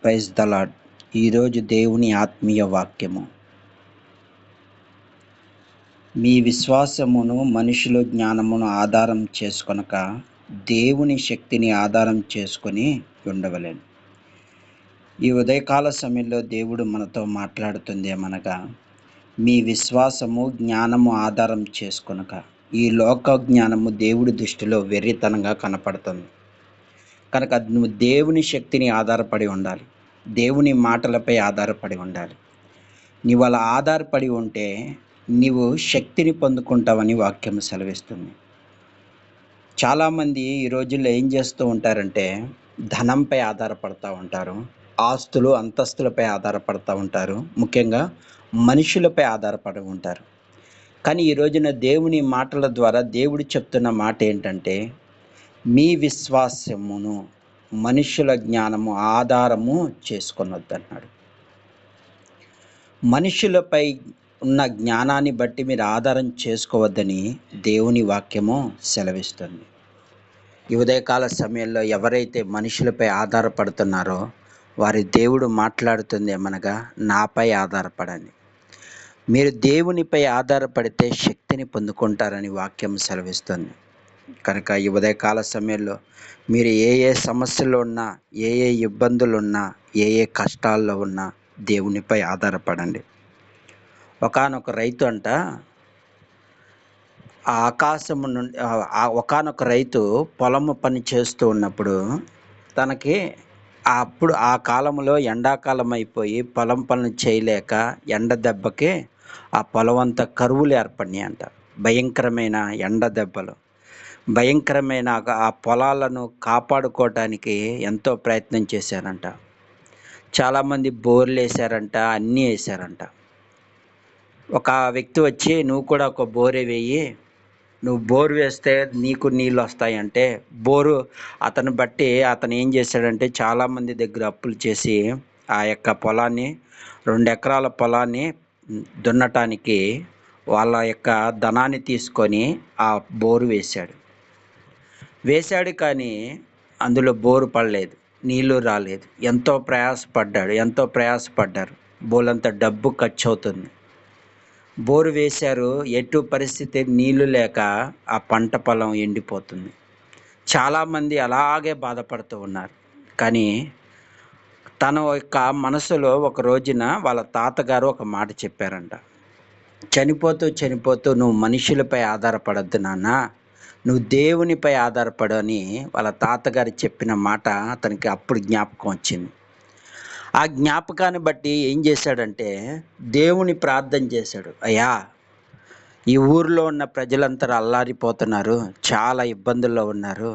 Praise the lord. ఈరోజు దేవుని ఆత్మీయ వాక్యము. మీ విశ్వాసమును మనుషుల జ్ఞానమును ఆధారం చేసుకొనక దేవుని శక్తిని ఆధారం చేసుకొని ఉండవలెను. ఈ ఉదయకాల సమయంలో దేవుడు మనతో మాట్లాడుతుంది ఏమనగా, మీ విశ్వాసము జ్ఞానము ఆధారం చేసుకొనక. ఈ లోక జ్ఞానము దేవుడి దృష్టిలో వెర్రితనంగా కనపడుతుంది కనుక నువ్వు దేవుని శక్తిని ఆధారపడి ఉండాలి, దేవుని మాటలపై ఆధారపడి ఉండాలి. నీవు అలా ఆధారపడి ఉంటే నీవు శక్తిని పొందుకుంటావని వాక్యం సెలవిస్తుంది. చాలామంది ఈ రోజుల్లో ఏం చేస్తూ ఉంటారంటే ధనంపై ఆధారపడుతూ ఉంటారు, ఆస్తులు అంతస్తులపై ఆధారపడుతూ ఉంటారు, ముఖ్యంగా మనుషులపై ఆధారపడి ఉంటారు. కానీ ఈ రోజున దేవుని మాటల ద్వారా దేవుడు చెప్తున్న మాట ఏంటంటే, మీ విశ్వాసమును మనుషుల జ్ఞానము ఆధారము చేసుకొనొద్దన్నాడు. మనుషులపై ఉన్న జ్ఞానాన్ని బట్టి మీరు ఆధారం చేసుకోవద్దని దేవుని వాక్యము సెలవిస్తుంది. ఈ ఉదయకాల సమయంలో ఎవరైతే మనుషులపై ఆధారపడుతున్నారో వారి దేవుడు మాట్లాడుతుంది ఏమనగా, నాపై ఆధారపడండి. మీరు దేవునిపై ఆధారపడితే శక్తిని పొందుకుంటారని వాక్యం సెలవిస్తుంది. కనుక ఈ ఉదయకాల సమయంలో మీరు ఏ సమస్యలు ఉన్నా, ఏ ఇబ్బందులు ఉన్నా, ఏ కష్టాల్లో ఉన్నా దేవునిపై ఆధారపడండి. ఒకానొక రైతు అంట, ఆ ఆకాశము నుండి ఒకానొక రైతు పొలము పని చేస్తూ ఉన్నప్పుడు తనకి అప్పుడు ఆ కాలంలో ఎండాకాలం అయిపోయి పొలం పనులు చేయలేక ఎండ దెబ్బకి ఆ పొలం అంతా కరువులు ఏర్పడినాయి అంట. భయంకరమైన ఎండ దెబ్బలు, భయంకరమైన ఆ పొలాలను కాపాడుకోవటానికి ఎంతో ప్రయత్నం చేశారంట. చాలామంది బోర్లు వేశారంట, అన్నీ వేశారంట. ఒక వ్యక్తి వచ్చి, నువ్వు కూడా ఒక బోరే వేయి, నువ్వు బోరు వేస్తే నీకు నీళ్ళు వస్తాయంటే, బోరు అతను బట్టి అతను ఏం చేశాడంటే చాలామంది దగ్గర అప్పులు చేసి ఆ యొక్క పొలాన్ని 2 ఎకరాల పొలాన్ని దున్నటానికి వాళ్ళ యొక్క ధనాన్ని తీసుకొని ఆ బోరు వేశాడు. కానీ అందులో బోరు పడలేదు, నీళ్లు రాలేదు. ఎంతో ప్రయాసపడ్డారు. బోలంత డబ్బు ఖర్చు అవుతుంది. బోరు వేశారు, ఎటు పరిస్థితి నీళ్లు లేక ఆ పంట పొలం ఎండిపోతుంది. చాలామంది అలాగే బాధపడుతూ ఉన్నారు. కానీ తన యొక్క మనసులో ఒక రోజున వాళ్ళ తాతగారు ఒక మాట చెప్పారంట. చనిపోతూ నువ్వు మనుషులపై ఆధారపడద్దు నాన్న, నువ్వు దేవునిపై ఆధారపడు అని వాళ్ళ తాతగారు చెప్పిన మాట అతనికి అప్పుడు జ్ఞాపకం వచ్చింది. ఆ జ్ఞాపకాన్ని బట్టి ఏం చేశాడంటే దేవుని ప్రార్థన చేశాడు. అయ్యా, ఈ ఊరిలో ఉన్న ప్రజలంతా అల్లారిపోతున్నారు, చాలా ఇబ్బందుల్లో ఉన్నారు,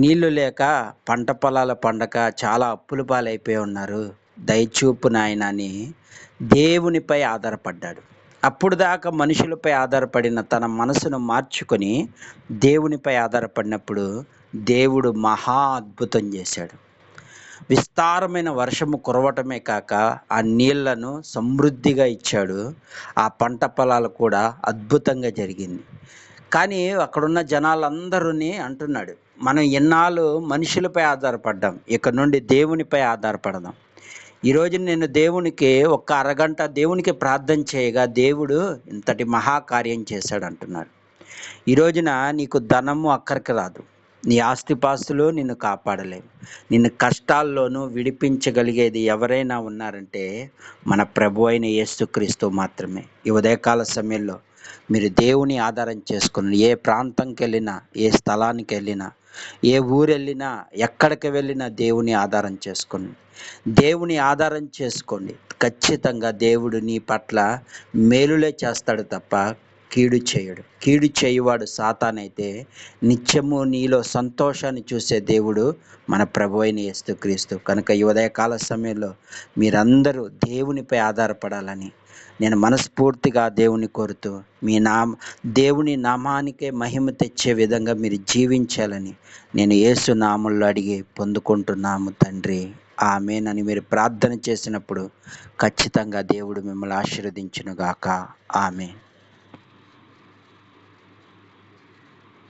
నీళ్లు లేక పంట పొలాల పండక చాలా అప్పుల పాలైపోయి ఉన్నారు, దయచూపు నాయన అని దేవునిపై ఆధారపడ్డాడు. అప్పుడు దాకా మనుషులపై ఆధారపడిన తన మనసును మార్చుకొని దేవునిపై ఆధారపడినప్పుడు దేవుడు మహా అద్భుతం చేశాడు. విస్తారమైన వర్షము కురవటమే కాక ఆ నీళ్లను సమృద్ధిగా ఇచ్చాడు. ఆ పంట పొలాలు కూడా అద్భుతంగా జరిగింది. కానీ అక్కడున్న జనాలందరూ అంటున్నాడు, మనం ఎన్నాళ్ళు మనుషులపై ఆధారపడ్డాం, ఇక నుండి దేవునిపై ఆధారపడదాం. ఈరోజు నేను దేవునికి ఒక్క అరగంట దేవునికి ప్రార్థన చేయగా దేవుడు ఇంతటి మహాకార్యం చేశాడు అంటున్నాడు. ఈ రోజున నీకు ధనము అక్కడికి రాదు, నీ ఆస్తిపాస్తులు నిన్ను కాపాడలేవు. నిన్ను కష్టాల్లోనూ విడిపించగలిగేది ఎవరైనా ఉన్నారంటే మన ప్రభు అయిన యేసుక్రీస్తు మాత్రమే. ఈ ఉదయకాల సమయంలో మీరు దేవుని ఆధారం చేసుకుని ఏ ప్రాంతంకి వెళ్ళినా, ఏ స్థలానికి వెళ్ళినా, ఏ ఊరు వెళ్ళినా, ఎక్కడికి వెళ్ళినా దేవుని ఆధారం చేసుకోండి. ఖచ్చితంగా దేవుడు నీ పట్ల మేలులే చేస్తాడు తప్ప కీడు చేయడు. కీడు చేయువాడు సాతానైతే నిత్యము నీలో సంతోషాన్ని చూసే దేవుడు మన ప్రభు అయిన యేసుక్రీస్తు. కనుక ఈ ఉదయకాల సమయంలో మీరందరూ దేవునిపై ఆధారపడాలని నేను మనస్ఫూర్తిగా దేవుని కోరుతూ దేవుని నామానికే మహిమ తెచ్చే విధంగా మీరు జీవించాలని నేను యేసు నామములో అడిగి పొందుకుంటున్నాము తండ్రి, ఆమేన్ అని మీరు ప్రార్థన చేసినప్పుడు ఖచ్చితంగా దేవుడు మిమ్మల్ని ఆశీర్వదించునుగాక. ఆమేన్.